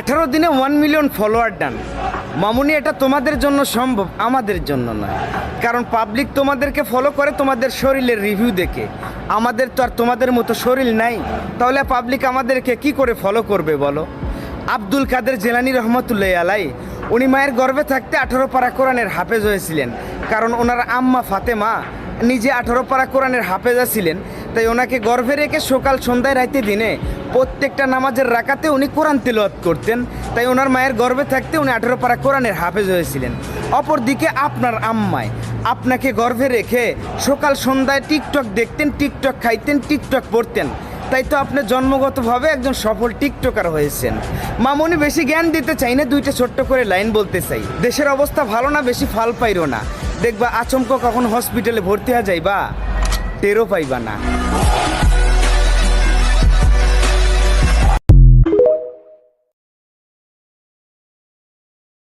18 দিনে 1 million follower done. মামুনি, এটা তোমাদের জন্য সম্ভব, আমাদের জন্য নয়। কারণ পাবলিক তোমাদেরকে ফলো করে তোমাদের শরীরের রিভিউ দেখে। আমাদের তো আর তোমাদের মতো শরীর নাই, তাহলে পাবলিক আমাদেরকে কি করে ফলো করবে বলো? আব্দুল কাদের জেলানী রহমতুল্লাহ আলাই, উনি মায়ের গর্ভে থাকতে 18 পারা কোরআনের হাফেজ হয়েছিলেন। কারণ ওনার আম্মা ফাতেমা নিজে 18 পারা কোরআনের হাফেজা ছিলেন, তাই ওনাকে গর্ভে রেখে সকাল সন্ধ্যায় রাইতে দিনে প্রত্যেকটা নামাজের রাকাতে উনি কোরআন তিলাওয়াত করতেন। তাই ওনার মায়ের গর্ভে থাকতে উনি 18 পারা কোরআনের হাফেজ হয়েছিলেন। অপরদিকে আপনার আম্মায় আপনাকে গর্ভে রেখে সকাল সন্ধ্যায় টিকটক দেখতেন, টিকটক খাইতেন, টিকটক পড়তেন। তাই তো আপনি জন্মগতভাবে একজন সফল টিকটকার হয়েছেন। মামুনি, বেশি জ্ঞান দিতে চাই না, দুইটা ছোট্ট করে লাইন বলতে চাই। দেশের অবস্থা ভালো না, বেশি ফাল পাইরো না। দেখবা আচমকা কখন হসপিটালে ভর্তি হয়ে যাইবা, টেরও পাইবা না।